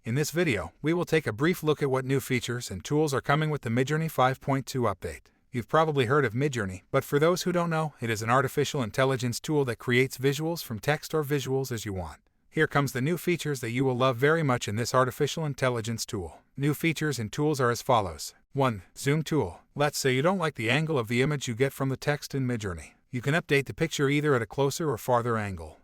In this video, we will take a brief look at what new features and tools are coming with the MIDJOURNEY 5.2 update. You've probably heard of MIDJOURNEY, but for those who don't know, it is an artificial intelligence tool that creates visuals from text or visuals as you want. Here comes the new features that you will love very much in this artificial intelligence tool. New features and tools are as follows. 1. Zoom tool. Let's say you don't like the angle of the image you get from the text in MIDJOURNEY. You can update the picture either at a closer or farther angle.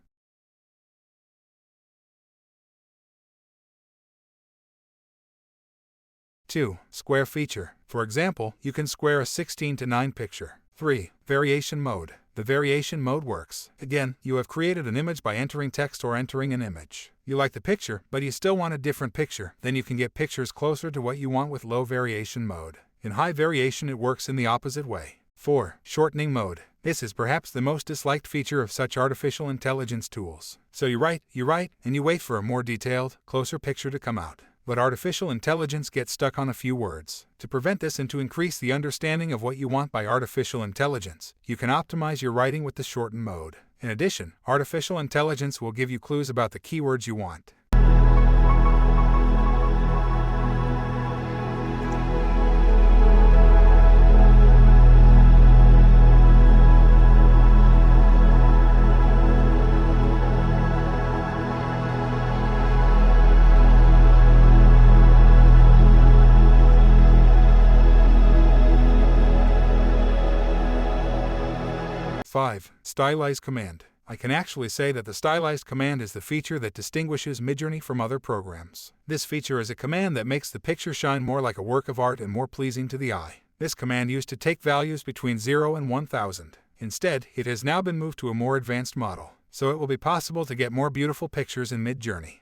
2. Square feature. For example, you can square a 16:9 picture. 3. Variation mode. The variation mode works. Again, you have created an image by entering text or entering an image. You like the picture, but you still want a different picture, then you can get pictures closer to what you want with low variation mode. In high variation, it works in the opposite way. 4. Shortening mode. This is perhaps the most disliked feature of such artificial intelligence tools. So you write, and you wait for a more detailed, closer picture to come out. But artificial intelligence gets stuck on a few words. To prevent this and to increase the understanding of what you want by artificial intelligence, you can optimize your writing with the shorten mode. In addition, artificial intelligence will give you clues about the keywords you want. Five. Stylize Command. I can actually say that the Stylize Command is the feature that distinguishes MIDJOURNEY from other programs. This feature is a command that makes the picture shine more like a work of art and more pleasing to the eye. This command used to take values between 0 and 1000. Instead, it has now been moved to a more advanced model, so it will be possible to get more beautiful pictures in MIDJOURNEY.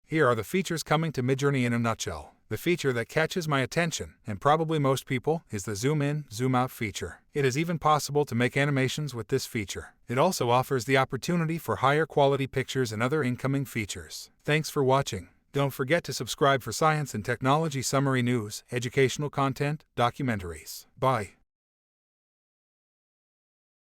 Here are the features coming to MIDJOURNEY in a nutshell. The feature that catches my attention, and probably most people, is the zoom in, zoom out feature. It is even possible to make animations with this feature. It also offers the opportunity for higher quality pictures and other incoming features. Thanks for watching. Don't forget to subscribe for science and technology summary news, educational content, documentaries. Bye.